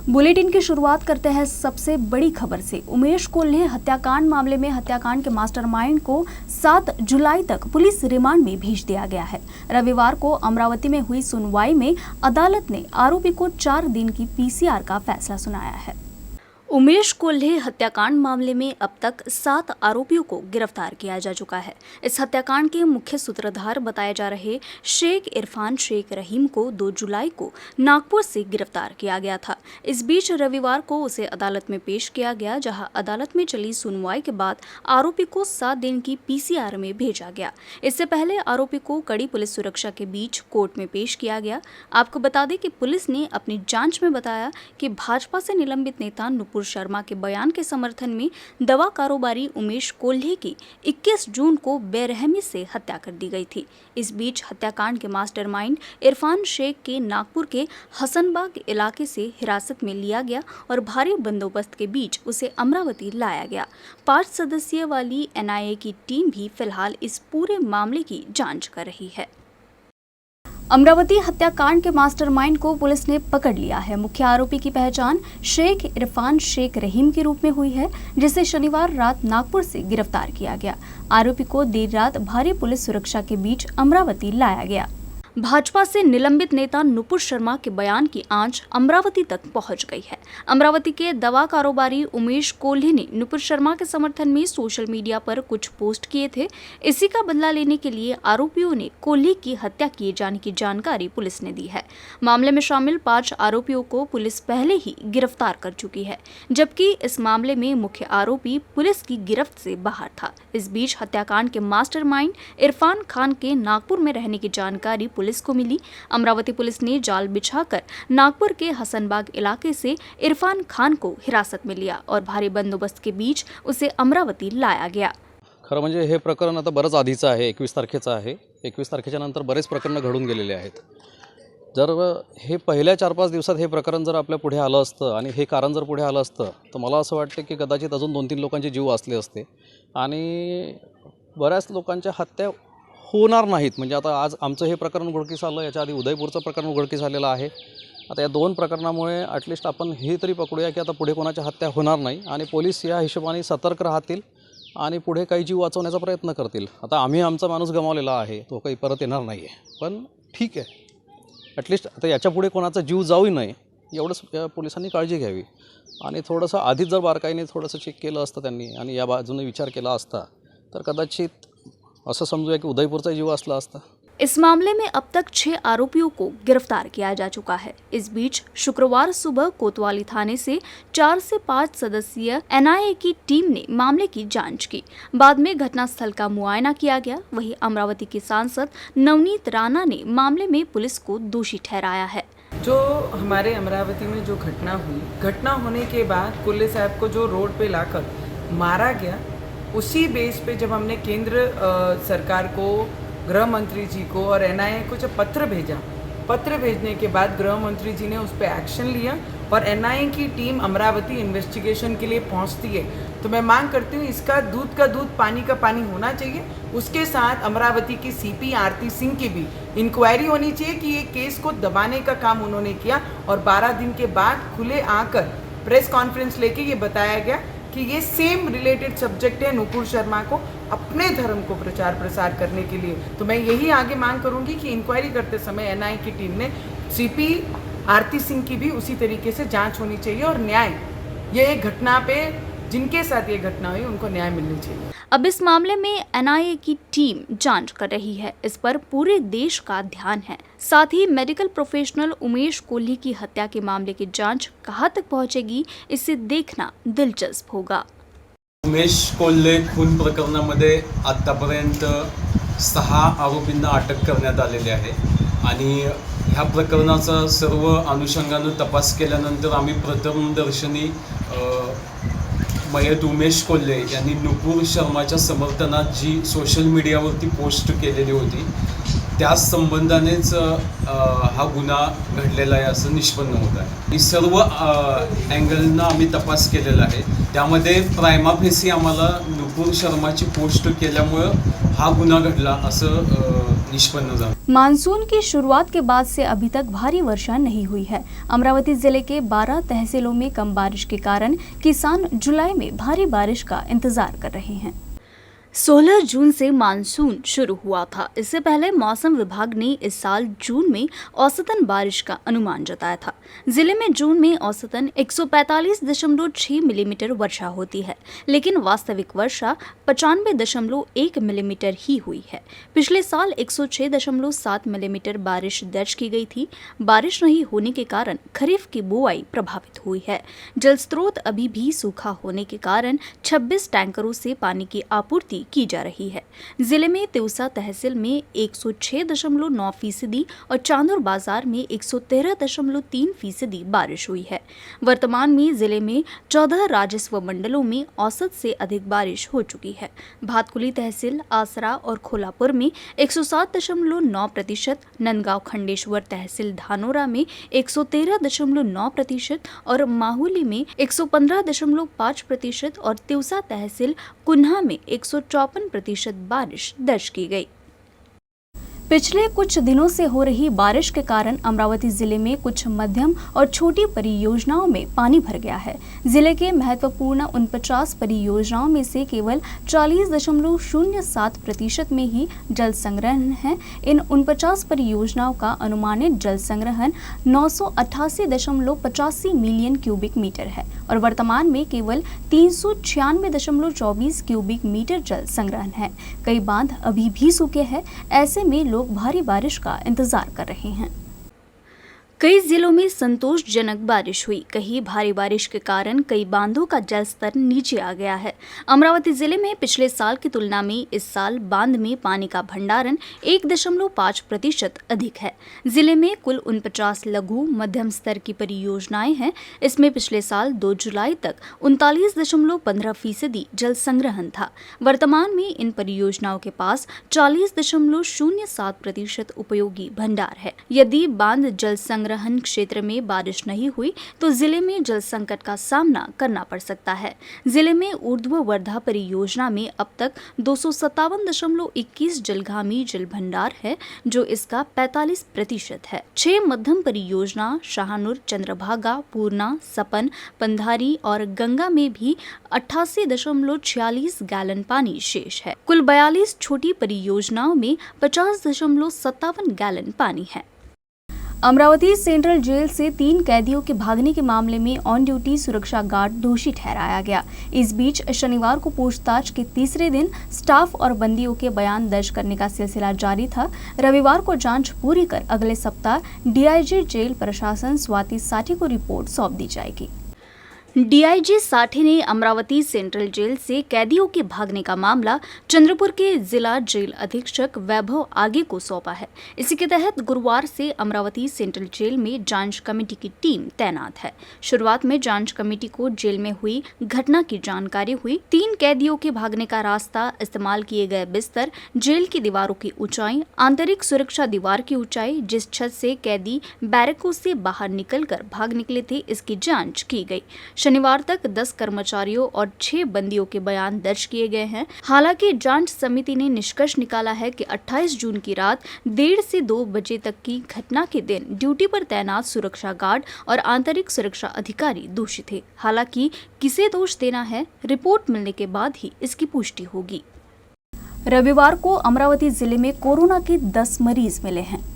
Bulletin की शुरुआत करते हैं सबसे बड़ी खबर से। उमेश कोल्हे हत्याकांड मामले में हत्याकांड के मास्टरमाइंड को 7 जुलाई तक पुलिस रिमांड में भेज दिया गया है। रविवार को अमरावती में हुई सुनवाई में अदालत ने आरोपी को 4 दिन की पीसीआर का फैसला सुनाया है। उमेश कोल्हे हत्याकांड मामले में अब तक 7 आरोपियों को गिरफ्तार किया जा चुका है। इस हत्याकांड के मुख्य सूत्रधार बताए जा रहे शेख इरफान शेख रहीम को 2 जुलाई को नागपुर से गिरफ्तार किया गया था। इस बीच रविवार को उसे अदालत में पेश किया गया, जहां अदालत में चली सुनवाई के बाद आरोपी को 7 दिन की पीसीआर में भेजा गया। इससे पहले आरोपी को कड़ी पुलिस सुरक्षा के बीच कोर्ट में पेश किया गया। आपको बता दें कि पुलिस ने अपनी जांच में बताया कि भाजपा से निलंबित नेता नुपुर शर्मा के बयान के समर्थन में दवा कारोबारी उमेश कोल्हे की 21 जून को बेरहमी से हत्या कर दी गई थी। इस बीच हत्याकांड के मास्टरमाइंड इरफान शेख के नागपुर के हसनबाग इलाके से हिरासत में लिया गया और भारी बंदोबस्त के बीच उसे अमरावती लाया गया। 5 सदस्यीय वाली एनआईए की टीम भी फिलहाल इस पूरे मामले की जांच कर रही है। अमरावती हत्याकांड के मास्टरमाइंड को पुलिस ने पकड़ लिया है। मुख्य आरोपी की पहचान शेख इरफान शेख रहीम के रूप में हुई है, जिसे शनिवार रात नागपुर से गिरफ्तार किया गया। आरोपी को देर रात भारी पुलिस सुरक्षा के बीच अमरावती लाया गया। भाजपा से निलंबित नेता नुपुर शर्मा के बयान की आंच अमरावती तक पहुंच गई है। अमरावती के दवा कारोबारी उमेश कोल्हे ने नुपुर शर्मा के समर्थन में सोशल मीडिया पर कुछ पोस्ट किए थे। इसी का बदला लेने के लिए आरोपियों ने कोल्हे की हत्या किए जाने की जानकारी पुलिस ने दी है। मामले में शामिल 5 आरोपियों को पुलिस पहले ही गिरफ्तार कर चुकी है, जबकि इस मामले में मुख्य आरोपी पुलिस की गिरफ्त से बाहर था। इस बीच हत्याकांड के मास्टरमाइंड इरफान खान के नागपुर में रहने की जानकारी पुलिस को मिली। अमरावती पुलिस ने जाल बिछाकर नागपुर के हसनबाग इलाके से इरफान खान को हिरासत में लिया और भारी बंदोबस्त के बीच उसे अमरावती लाया गया। खरं म्हणजे हे प्रकरण आता बरंच आधीचं आहे, 21 तारखेचं आहे। 21 तारखेच्या नंतर बरेच प्रकरणं घडून गेलेले आहेत। जर हे पहिल्या 4-5 दिवसात हे प्रकरण जर आपल्या पुढे आलं असतं आणि हे कारण जर पुढे आलं असतं तर मला असं वाटतं की कदाचित अजून 2-3 लोकांचे जीव वाचले असते आणि बऱ्याच लोकांच्या हत्या होणार नाहीत। म्हणजे आता आज आमचं हे प्रकरण उघडकीस आलं, याच्या आधी उदयपूरचं प्रकरण उघडकीस आलेलं आहे। आता या 2 प्रकरणामुळे ॲटलिस्ट आपण हे तरी पकडूया की आता पुढे कोणाच्या हत्या होणार नाही आणि पोलीस या हिशोबाने सतर्क राहतील आणि पुढे काही जीव वाचवण्याचा प्रयत्न करतील। आता आम्ही आमचा माणूस गमावलेला आहे, तो काही परत येणार नाही आहे, पण ठीक आहे, ॲटलिस्ट आता याच्यापुढे कोणाचा जीव जाऊ नये एवढंच पोलिसांनी काळजी घ्यावी आणि थोडंसं आधीच जर बारकाईने थोडंसं चेक केलं असतं त्यांनी आणि या बाजूने विचार केला असता तर कदाचित असं समजूया कि उदयपुरचा जीव असला असता। इस मामले में अब तक 6 आरोपियों को गिरफ्तार किया जा चुका है। इस बीच शुक्रवार सुबह कोतवाली थाने से 4 से 5 सदस्यीय एनआईए की टीम ने मामले की जांच की। बाद में घटनास्थल का मुआयना किया गया। वहीं अमरावती के सांसद नवनीत राणा ने मामले में पुलिस को दोषी ठहराया है। जो हमारे अमरावती में जो घटना हुई, घटना होने के बाद कुल्ले साहब को जो रोड पे लाकर मारा गया, उसी बेस पे जब हमने केंद्र सरकार को, गृह मंत्री जी को और एनआईए को जब पत्र भेजा, पत्र भेजने के बाद गृह मंत्री जी ने उस पर एक्शन लिया और एनआईए की टीम अमरावती इन्वेस्टिगेशन के लिए पहुंचती है। तो मैं मांग करती हूँ इसका दूध का दूध पानी का पानी होना चाहिए। उसके साथ अमरावती की सीपी आरती सिंह की भी इंक्वायरी होनी चाहिए कि ये केस को दबाने का काम उन्होंने किया और 12 दिन के बाद खुले आकर प्रेस कॉन्फ्रेंस लेके ये बताया गया कि ये सेम रिलेटेड सब्जेक्ट है नुपुर शर्मा को अपने धर्म को प्रचार प्रसार करने के लिए। तो मैं यही आगे मांग करूंगी कि इंक्वायरी करते समय एनआईए की टीम ने सीपी आरती सिंह की भी उसी तरीके से जांच होनी चाहिए और न्याय, ये घटना पे जिनके साथ ये घटना हुई उनको न्याय मिलनी चाहिए। अब इस मामले में एनआईए की टीम जांच कर रही है। इस पर पूरे देश का ध्यान है। साथ ही मेडिकल प्रोफेशनल उमेश कोल्हे की हत्या के मामले की जांच कहां तक पहुंचेगी, इसे देखना दिलचस्प होगा। उमेश कोल्हे खून प्रकरणामध्ये आतापर्यंत 6 आरोपींना अटक करण्यात आलेली आहे आणि ह्या प्रकरणाचा सर्व अनुषंगाने तपास केल्यानंतर आम्ही प्रथमदर्शनी मयत उमेश कोल्हे यांनी नुपुर शर्माच्या समर्थनात जी सोशल मीडियावरती पोस्ट केलेली होती त्याच संबंधानेच हा गुन्हा घडलेला आहे असं निष्पन्न होत आहे. ही सर्व अँगलनं आम्ही तपास केलेला आहे. त्यामध्ये प्रायमा फेसी आम्हाला नुपूर शर्माची पोस्ट केल्यामुळं हा गुन्हा घडला असं निष्पन्न झालं. मानसून की शुरुआत के बाद से अभी तक भारी वर्षा नहीं हुई है। अमरावती जिले के 12 तहसीलों में कम बारिश के कारण किसान जुलाई में भारी बारिश का इंतजार कर रहे हैं। 16 जून से मानसून शुरू हुआ था। इससे पहले मौसम विभाग ने इस साल जून में औसतन बारिश का अनुमान जताया था। जिले में जून में औसतन 145.6 मिलीमीटर वर्षा होती है, लेकिन वास्तविक वर्षा 95.1 मिलीमीटर ही हुई है। पिछले साल 106.7 मिलीमीटर बारिश दर्ज की गई थी। बारिश नहीं होने के कारण खरीफ की बुआई प्रभावित हुई है। जल स्रोत अभी भी सूखा होने के कारण 26 टैंकरों से पानी की आपूर्ति की जा रही है। जिले में तिवसा तहसील में 106.9% और चांदूर बाजार में 113.3% बारिश हुई है। वर्तमान में जिले में 14 राजस्व मंडलों में औसत से अधिक बारिश हो चुकी है। भातकुली तहसील, आसरा और खोलापुर में 107.9%, नंदगांव खंडेश्वर तहसील धानोरा में 113.9% और माहुली में 115.5% और तिवसा तहसील कुन्हा में 154% बारिश दर्ज की गई। पिछले कुछ दिनों से हो रही बारिश के कारण अमरावती जिले में कुछ मध्यम और छोटी परियोजनाओं में पानी भर गया है। जिले के महत्वपूर्ण 49 परियोजनाओं में से केवल 40.07% में ही जल संग्रहण है। इन 49 परियोजनाओं का अनुमानित जल संग्रहण 988.85 मिलियन क्यूबिक मीटर है और वर्तमान में केवल 396.24 क्यूबिक मीटर जल संग्रहण है। कई बांध अभी भी सूखे हैं। ऐसे में लोग भारी बारिश का इंतजार कर रहे हैं। कई जिलों में संतोषजनक बारिश हुई। कहीं भारी बारिश के कारण कई बांधों का जलस्तर नीचे आ गया है। अमरावती जिले में पिछले साल की तुलना में इस साल बांध में पानी का भंडारण 1.5% अधिक है। जिले में कुल 49 लघु मध्यम स्तर की परियोजनाएं हैं। इसमें पिछले साल 2 जुलाई तक 39.15% जल संग्रहण था। वर्तमान में इन परियोजनाओं के पास 40.07% उपयोगी भंडार है। यदि बांध जल संग्रहण क्षेत्र में बारिश नहीं हुई तो जिले में जल संकट का सामना करना पड़ सकता है। जिले में ऊर्ध्व वर्धा परियोजना में अब तक 257.21 जलगामी जल भंडार है, जो इसका 45% है। 6 मध्यम परियोजना शाहनुर, चंद्रभागा, पूर्णा, सपन, पंधारी और गंगा में भी 88.46 गैलन पानी शेष है। कुल 42 छोटी परियोजनाओं में 50.57 गैलन पानी है। अमरावती सेंट्रल जेल से 3 कैदियों के भागने के मामले में ऑन ड्यूटी सुरक्षा गार्ड दोषी ठहराया गया। इस बीच शनिवार को पूछताछ के तीसरे दिन स्टाफ और बंदियों के बयान दर्ज करने का सिलसिला जारी था। रविवार को जांच पूरी कर अगले सप्ताह डीआईजी जेल प्रशासन स्वाति साठी को रिपोर्ट सौंप दी जाएगी। डीआईजी साठी ने अमरावती सेंट्रल जेल से कैदियों के भागने का मामला चंद्रपुर के जिला जेल अधीक्षक वैभव आगे को सौंपा है। इसी के तहत गुरुवार से अमरावती सेंट्रल जेल में जांच कमेटी की टीम तैनात है। शुरुआत में जांच कमेटी को जेल में हुई घटना की जानकारी हुई। 3 कैदियों के भागने का रास्ता, इस्तेमाल किए गए बिस्तर, जेल की दीवारों की ऊंचाई, आंतरिक सुरक्षा दीवार की ऊंचाई, जिस छत से कैदी बैरकों से बाहर निकलकर भाग निकले थे, इसकी जाँच की गई। शनिवार तक 10 कर्मचारियों और 6 बंदियों के बयान दर्ज किए गए हैं। हालांकि जांच समिति ने निष्कर्ष निकाला है कि 28 जून की रात 1:30 से 2 बजे तक की घटना के दिन ड्यूटी पर तैनात सुरक्षा गार्ड और आंतरिक सुरक्षा अधिकारी दोषी थे। हालांकि किसे दोष देना है, रिपोर्ट मिलने के बाद ही इसकी पुष्टि होगी। रविवार को अमरावती जिले में कोरोना के 10 मरीज मिले हैं।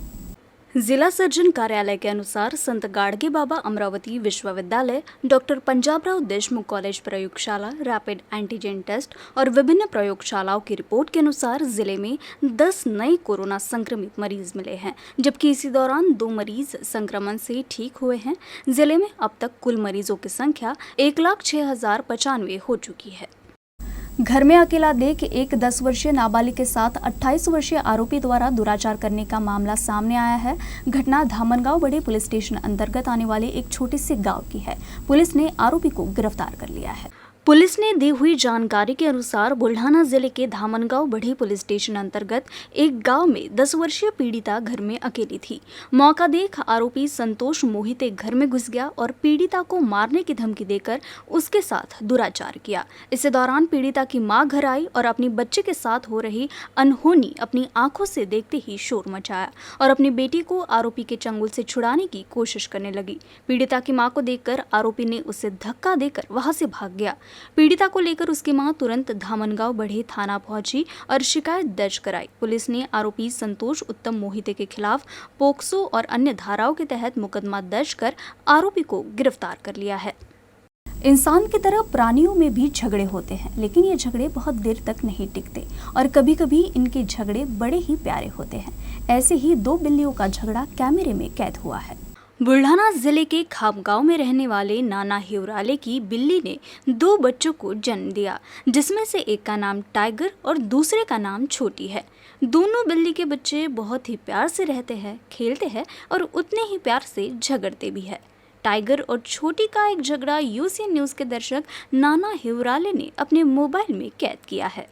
जिला सर्जन कार्यालय के अनुसार संत गाडगे बाबा अमरावती विश्वविद्यालय, डॉक्टर पंजाबराव देशमुख कॉलेज प्रयोगशाला, रैपिड एंटीजन टेस्ट और विभिन्न प्रयोगशालाओं की रिपोर्ट के अनुसार जिले में 10 नए कोरोना संक्रमित मरीज मिले हैं, जबकि इसी दौरान 2 मरीज संक्रमण से ठीक हुए हैं। जिले में अब तक कुल मरीजों की संख्या 1,06,095 हो चुकी है। घर में अकेला देख एक 10 वर्षीय नाबालिग के साथ 28 वर्षीय आरोपी द्वारा दुराचार करने का मामला सामने आया है। घटना धामनगांव बड़े पुलिस स्टेशन अंतर्गत आने वाले एक छोटे से गांव की है। पुलिस ने आरोपी को गिरफ्तार कर लिया है। पुलिस ने दी हुई जानकारी के अनुसार बुल्ढाना जिले के धामनगांव बढ़ी पुलिस स्टेशन अंतर्गत एक गांव में 10 वर्षीय पीड़िता घर में अकेली थी। मौका देख आरोपी संतोष मोहिते घर में घुस गया और पीड़िता को मारने की धमकी देकर उसके साथ दुराचार किया। इसी दौरान पीड़िता की मां घर आई और अपनी बच्चे के साथ हो रही अनहोनी अपनी आंखों से देखते ही शोर मचाया और अपनी बेटी को आरोपी के चंगुल से छुड़ाने की कोशिश करने लगी। पीड़िता की मां को देखकर आरोपी ने उसे धक्का देकर वहां से भाग गया। पीड़िता को लेकर उसकी मां तुरंत धामनगांव बढ़े थाना पहुंची और शिकायत दर्ज कराई। पुलिस ने आरोपी संतोष उत्तम मोहिते के खिलाफ पोक्सो और अन्य धाराओं के तहत मुकदमा दर्ज कर आरोपी को गिरफ्तार कर लिया है। इंसान की तरह प्राणियों में भी झगड़े होते हैं, लेकिन ये झगड़े बहुत देर तक नहीं टिकते और कभी कभी इनके झगड़े बड़े ही प्यारे होते हैं। ऐसे ही 2 बिल्लियों का झगड़ा कैमरे में कैद हुआ है। बुल्ढाना जिले के खापगांव में रहने वाले नाना हिवराले की बिल्ली ने 2 बच्चों को जन्म दिया, जिसमें से एक का नाम टाइगर और दूसरे का नाम छोटी है। दोनों बिल्ली के बच्चे बहुत ही प्यार से रहते हैं, खेलते हैं और उतने ही प्यार से झगड़ते भी है। टाइगर और छोटी का एक झगड़ा यूसीएन न्यूज़ के दर्शक नाना हिवराले ने अपने मोबाइल में कैद किया है।